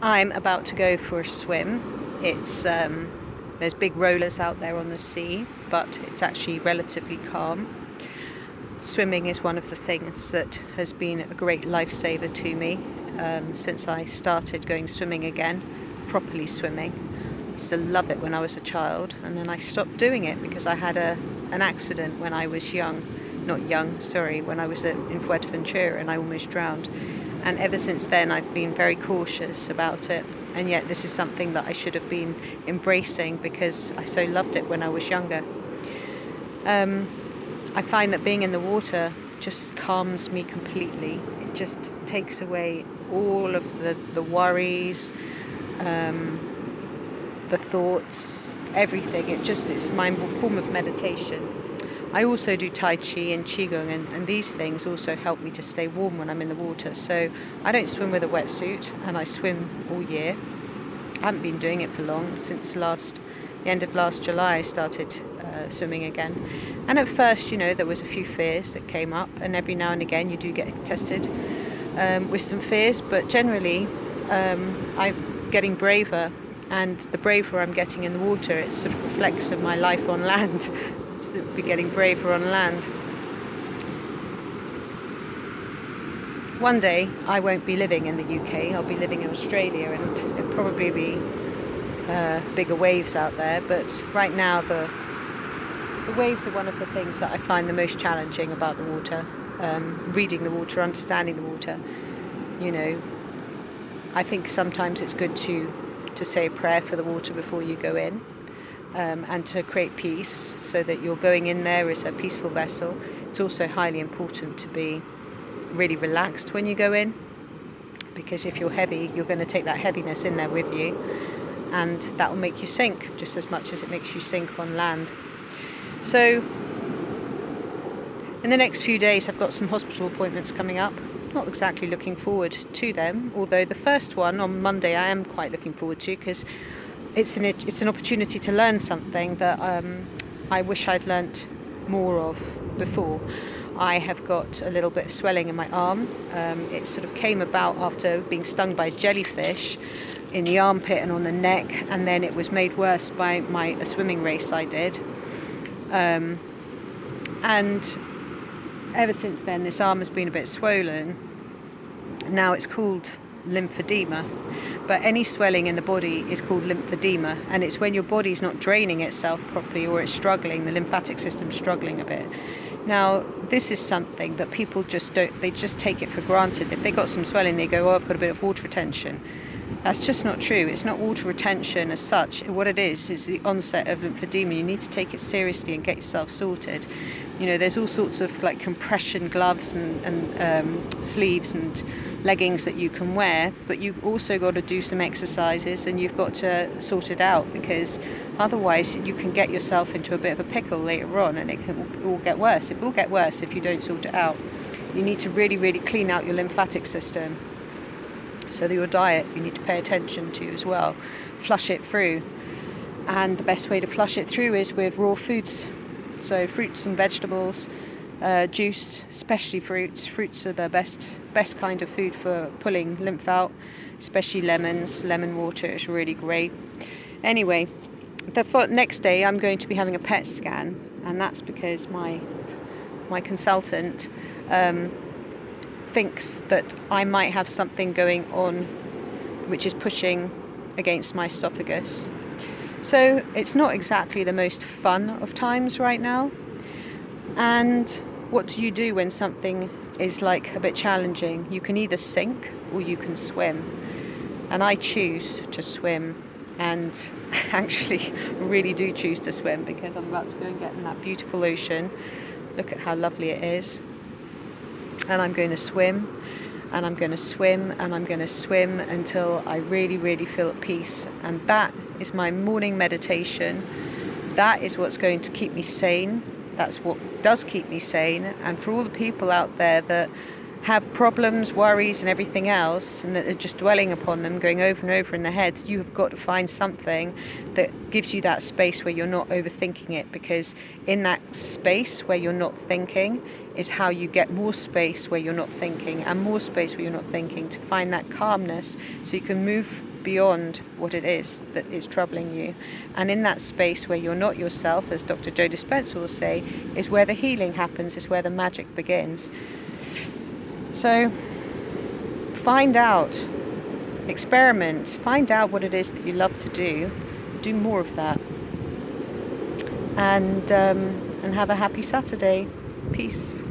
I'm about to go for a swim. There's big rollers out there on the sea, but it's actually relatively calm. Swimming is one of the things that has been a great lifesaver to me since I started going swimming again, properly swimming. I used to love it when I was a child, and then I stopped doing it because I had an accident when I was when I was in Fuerteventura, and I almost drowned. And ever since then I've been very cautious about it, and yet this is something that I should have been embracing because I so loved it when I was younger. I find that being in the water just calms me completely. It just takes away all of the worries, the thoughts, everything. It's my form of meditation. I also do Tai Chi and Qigong, and these things also help me to stay warm when I'm in the water. So I don't swim with a wetsuit, and I swim all year. I haven't been doing it for long. Since the end of last July I started swimming again. And at first, there was a few fears that came up, and every now and again you do get tested with some fears, but generally I'm getting braver, and the braver I'm getting in the water, it sort of reflects of my life on land. Be getting braver on land. One day I won't be living in the UK, I'll be living in Australia, and there'll probably be bigger waves out there, but right now the waves are one of the things that I find the most challenging about the water. Reading the water, understanding the water. I think sometimes it's good to say a prayer for the water before you go in. And to create peace so that you're going in there as a peaceful vessel. It's also highly important to be really relaxed when you go in, because if you're heavy, you're going to take that heaviness in there with you, and that will make you sink just as much as it makes you sink on land. So in the next few days I've got some hospital appointments coming up. Not exactly looking forward to them, although the first one on Monday I am quite looking forward to, because it's an opportunity to learn something that I wish I'd learnt more of before. I have got a little bit of swelling in my arm. It sort of came about after being stung by jellyfish in the armpit and on the neck, and then it was made worse by a swimming race I did. And ever since then this arm has been a bit swollen. Now it's called lymphedema, but any swelling in the body is called lymphedema, and it's when your body's not draining itself properly, or it's struggling, the lymphatic system's struggling a bit. Now this is something that people just take it for granted. If they got some swelling, they go, I've got a bit of water retention. That's just not true. It's not water retention as such. What it is the onset of lymphedema. You need to take it seriously and get yourself sorted. There's all sorts of like compression gloves and sleeves and leggings that you can wear, but you've also got to do some exercises, and you've got to sort it out, because otherwise you can get yourself into a bit of a pickle later on, and it can all get worse. It will get worse if you don't sort it out. You need to really, really clean out your lymphatic system. So your diet you need to pay attention to as well. Flush it through. And the best way to flush it through is with raw foods. So fruits and vegetables, juiced, especially fruits. Fruits are the best kind of food for pulling lymph out, especially lemons. Lemon water is really great. Anyway, the next day I'm going to be having a PET scan, and that's because my consultant thinks that I might have something going on which is pushing against my esophagus. So it's not exactly the most fun of times right now. And what do you do when something is like a bit challenging? You can either sink or you can swim. And I choose to swim, and actually really do choose to swim, because I'm about to go and get in that beautiful ocean. Look at how lovely it is. And I'm going to swim, and I'm going to swim, and I'm going to swim until I really, really feel at peace. And that is my morning meditation. That is what's going to keep me sane. That's what does keep me sane. And for all the people out there that have problems, worries and everything else, and that are just dwelling upon them, going over and over in their heads, you have got to find something that gives you that space where you're not overthinking it, because in that space where you're not thinking is how you get more space where you're not thinking, and more space where you're not thinking, to find that calmness so you can move beyond what it is that is troubling you. And in that space where you're not yourself, as Dr. Joe Dispenza will say, is where the healing happens, is where the magic begins. So find out, experiment, find out what it is that you love to do more of that, and have a happy Saturday. Peace.